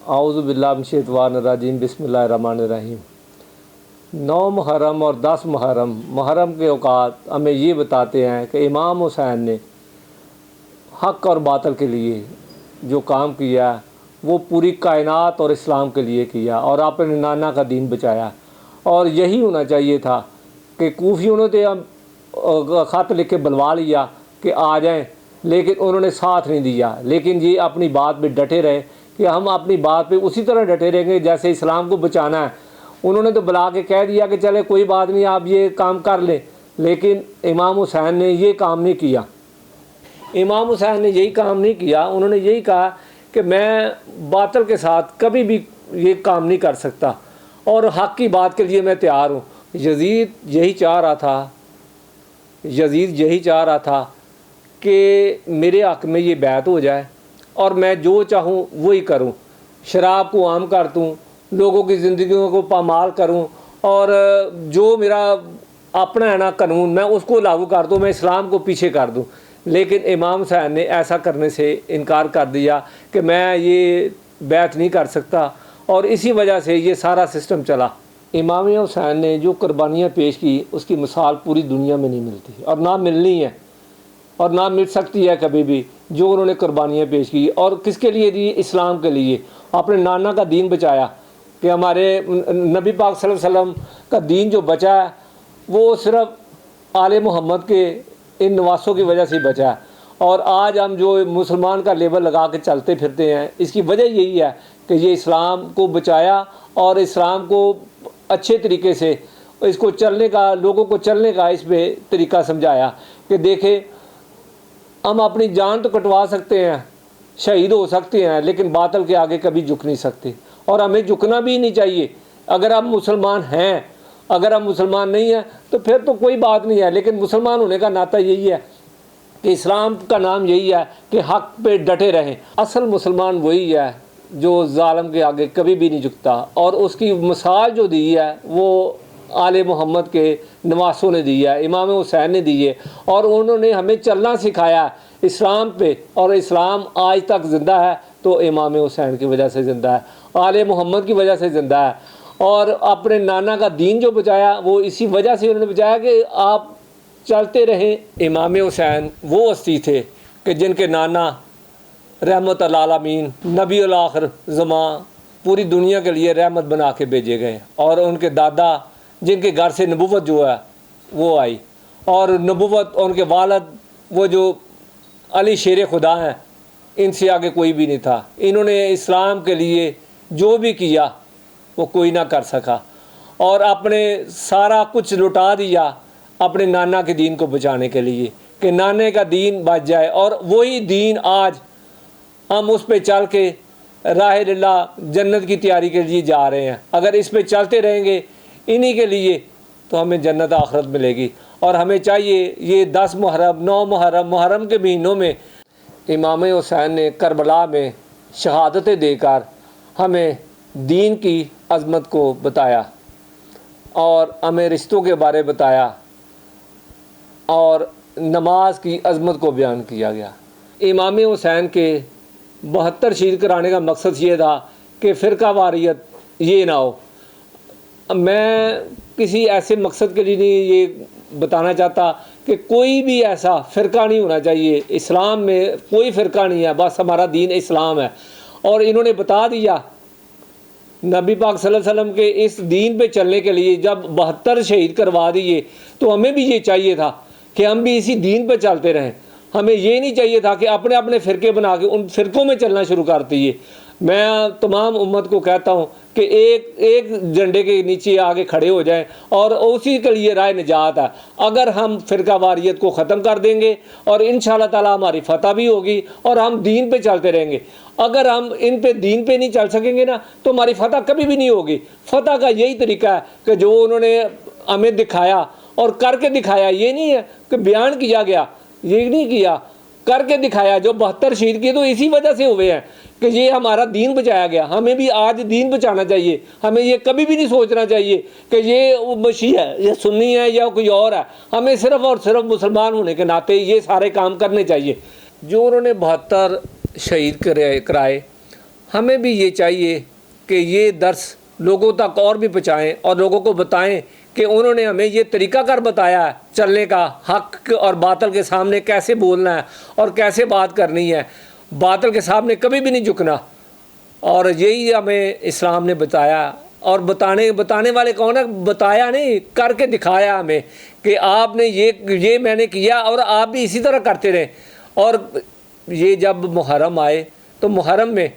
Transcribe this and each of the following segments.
आऊज़ु बिल्लाहि मिनश शैतानिर रजीम बिस्मिल्लाहिर रहमानिर रहीम। 9 मुहर्रम और 10 मुहर्रम के औकात हमें ये बताते हैं कि इमाम हुसैन ने हक़ और बातिल के लिए जो काम किया वो पूरी कायनात और इस्लाम के लिए किया और अपने नाना का दीन बचाया। और यही होना चाहिए था कि कूफियों ने तो ख़त लिख के बुलवा लिया कि आ जाएं, लेकिन उन्होंने साथ नहीं दिया। लेकिन ये अपनी बात पे डटे रहे कि हम अपनी बात पे उसी तरह डटे रहेंगे जैसे इस्लाम को बचाना है। उन्होंने तो बुला के कह दिया कि चले कोई बात नहीं, आप ये काम कर लें, लेकिन इमाम हुसैन ने ये काम नहीं किया। इमाम हुसैन ने यही काम नहीं किया। उन्होंने यही कहा कि मैं बातिल के साथ कभी भी ये काम नहीं कर सकता और हक़ की बात के लिए मैं तैयार हूँ। यजीद यही चाह रहा था कि मेरे हक़ में ये बैत हो जाए और मैं जो चाहूँ वही करूँ, शराब को आम कर दूँ, लोगों की ज़िंदगियों को पामाल करूँ और जो मेरा अपना है ना कानून मैं उसको लागू कर दूँ, मैं इस्लाम को पीछे कर दूँ। लेकिन इमाम हुसैन ने ऐसा करने से इनकार कर दिया कि मैं ये बैत नहीं कर सकता और इसी वजह से ये सारा सिस्टम चला। इमाम हुसैन ने जो कुर्बानियाँ पेश की उसकी मिसाल पूरी दुनिया में नहीं मिलती और ना मिलनी है और ना मिल सकती है कभी भी। जो उन्होंने कुर्बानियाँ पेश की और किसके लिए दी? इस्लाम के लिए। अपने नाना का दीन बचाया कि हमारे नबी पाक सल्लल्लाहु अलैहि वसल्लम का दीन जो बचा है वो सिर्फ आले मोहम्मद के इन नवासों की वजह से बचा है। और आज हम जो मुसलमान का लेबल लगा के चलते फिरते हैं, इसकी वजह यही है कि ये इस्लाम को बचाया और इस्लाम को अच्छे तरीके से इसको चलने का, लोगों को चलने का इस पे तरीका समझाया कि देखें हम अपनी जान तो कटवा सकते हैं, शहीद हो सकते हैं, लेकिन बातिल के आगे कभी झुक नहीं सकते और हमें झुकना भी नहीं चाहिए। अगर हम मुसलमान हैं, अगर हम मुसलमान नहीं हैं तो फिर तो कोई बात नहीं है, लेकिन मुसलमान होने का नाता यही है कि इस्लाम का नाम यही है कि हक़ पे डटे रहें। असल मुसलमान वही है जो ज़ालिम के आगे कभी भी नहीं झुकता और उसकी मिसाल जो दी है वो आले मोहम्मद के नवासों ने दी है, इमाम हुसैन ने दी है और उन्होंने हमें चलना सिखाया इस्लाम पे। और इस्लाम आज तक ज़िंदा है तो इमाम हुसैन की वजह से ज़िंदा है, आले मोहम्मद की वजह से ज़िंदा है। और अपने नाना का दीन जो बचाया वो इसी वजह से उन्होंने बचाया कि आप चलते रहें। इमाम हुसैन वो हस्ती थे कि जिनके नाना रहमत अल आलमीन नबीउल आखिर ज़मां पूरी दुनिया के लिए रहमत बना के भेजे गए और उनके दादा जिनके घर से नबूवत जो है वो आई और नबूवत उनके वालिद वो जो अली शेर खुदा हैं, इनसे आगे कोई भी नहीं था। इन्होंने इस्लाम के लिए जो भी किया वो कोई ना कर सका और अपने सारा कुछ लुटा दिया अपने नाना के दीन को बचाने के लिए कि नाने का दीन बच जाए। और वही दीन आज हम उस पे चल के राह अल्लाह जन्नत की तैयारी के लिए जा रहे हैं। अगर इस पे चलते रहेंगे इन्हीं के लिए तो हमें जन्नत आखिरत मिलेगी। और हमें चाहिए ये 10 मुहर्रम 9 मुहर्रम के महीनों में इमाम हुसैन ने करबला में शहादतें देकर हमें दीन की अज़मत को बताया और हमें रिश्तों के बारे बताया और नमाज की अज़मत को बयान किया गया। इमाम हुसैन के 72 शहीद कराने का मकसद ये था कि फ़िरका वारियत ये ना हो। मैं किसी ऐसे मकसद के लिए नहीं ये बताना चाहता कि कोई भी ऐसा फ़िरका नहीं होना चाहिए। इस्लाम में कोई फ़िरका नहीं है, बस हमारा दीन इस्लाम है। और इन्होंने बता दिया नबी पाक सल्लल्लाहु अलैहि वसल्लम के इस दीन पे चलने के लिए जब 72 शहीद करवा दिए तो हमें भी ये चाहिए था कि हम भी इसी दीन पे चलते रहें। हमें ये नहीं चाहिए था कि अपने अपने फ़िरके बना के उन फ़िरकों में चलना शुरू कर दिए। मैं तमाम उम्मत को कहता हूँ कि एक झंडे के नीचे आगे खड़े हो जाएं और उसी के लिए राह निजात है। अगर हम फ़िरका वारियत को ख़त्म कर देंगे और इंशाअल्लाह ताला हमारी फ़तह भी होगी और हम दीन पे चलते रहेंगे। अगर हम इन पे दीन पे नहीं चल सकेंगे ना तो हमारी फ़तह कभी भी नहीं होगी। फ़तह का यही तरीका है कि जो उन्होंने हमें दिखाया और करके दिखाया, ये नहीं है कि बयान किया गया, ये नहीं किया, करके दिखाया। जो 72 शहीद किए तो इसी वजह से हुए हैं कि ये हमारा दीन बचाया गया। हमें भी आज दीन बचाना चाहिए। हमें ये कभी भी नहीं सोचना चाहिए कि ये मसीह है, ये सुन्नी है या कोई और है। हमें सिर्फ़ और सिर्फ मुसलमान होने के नाते ये सारे काम करने चाहिए। जो उन्होंने 72 शहीद कराए, ہمیں بھی یہ چاہیے کہ یہ درس لوگوں تک اور بھی پہنچائیں اور لوگوں کو بتائیں کہ انہوں نے ہمیں یہ طریقہ کار بتایا ہے چلنے کا، حق اور باطل کے سامنے کیسے بولنا ہے اور کیسے بات کرنی ہے، باطل کے سامنے کبھی بھی نہیں جھکنا، اور یہی ہمیں اسلام نے بتایا۔ اور بتانے والے کون ہے؟ بتایا نہیں، کر کے دکھایا ہمیں کہ آپ نے یہ میں نے کیا اور آپ بھی اسی طرح کرتے رہیں۔ اور یہ جب محرم آئے تو محرم میں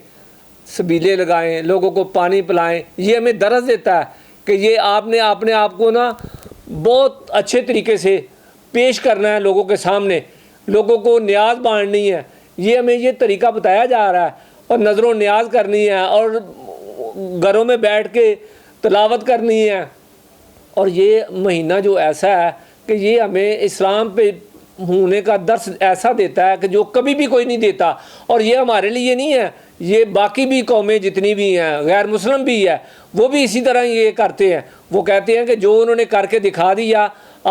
سبیلے لگائیں، لوگوں کو پانی پلائیں، یہ ہمیں درس دیتا ہے کہ یہ آپ نے اپنے آپ کو نا بہت اچھے طریقے سے پیش کرنا ہے لوگوں کے سامنے، لوگوں کو نیاز بانٹنی ہے، یہ ہمیں یہ طریقہ بتایا جا رہا ہے، اور نظر و نیاز کرنی ہے اور گھروں میں بیٹھ کے تلاوت کرنی ہے۔ اور یہ مہینہ جو ایسا ہے کہ یہ ہمیں اسلام پہ ہونے کا درس ایسا دیتا ہے کہ جو کبھی بھی کوئی نہیں دیتا۔ اور یہ ہمارے لیے نہیں ہے، یہ باقی بھی قومیں جتنی بھی ہیں، غیر مسلم بھی ہے، وہ بھی اسی طرح یہ کرتے ہیں۔ وہ کہتے ہیں کہ جو انہوں نے کر کے دکھا دیا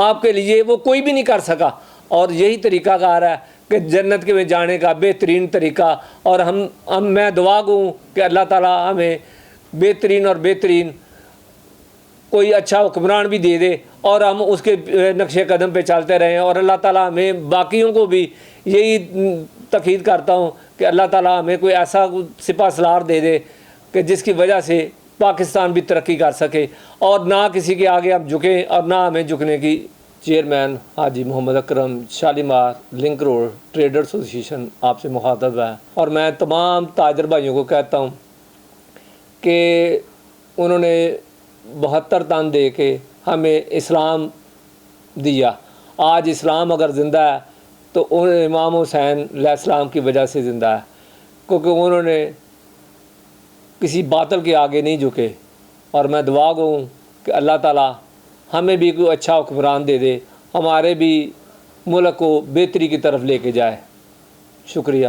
آپ کے لیے وہ کوئی بھی نہیں کر سکا، اور یہی طریقہ کار ہے کہ جنت کے میں جانے کا بہترین طریقہ۔ اور میں دعا گو ہوں کہ اللہ تعالیٰ ہمیں بہترین اور بہترین کوئی اچھا حکمران بھی دے دے اور ہم اس کے نقش قدم پہ چلتے رہیں۔ اور اللہ تعالیٰ ہمیں باقیوں کو بھی یہی تاکید کرتا ہوں کہ اللہ تعالیٰ ہمیں کوئی ایسا سپہ سالار دے دے کہ جس کی وجہ سے پاکستان بھی ترقی کر سکے، اور نہ کسی کے آگے ہم جھکیں اور نہ ہمیں جھکنے کی۔ چیئرمین حاجی محمد اکرم، شالیمار لنک روڈ ٹریڈر ایسوسی ایشن آپ سے مخاطب ہے، اور میں تمام تاجر بھائیوں کو کہتا ہوں کہ انہوں نے 72 تن دے کے ہمیں اسلام دیا۔ آج اسلام اگر زندہ ہے تو امام حسین علیہ السلام کی وجہ سے زندہ ہے، کیونکہ انہوں نے کسی باطل کے آگے نہیں جھکے۔ اور میں دعا گو ہوں کہ اللہ تعالیٰ ہمیں بھی کوئی اچھا حکمران دے دے، ہمارے بھی ملک کو بہتری کی طرف لے کے جائے۔ شکریہ۔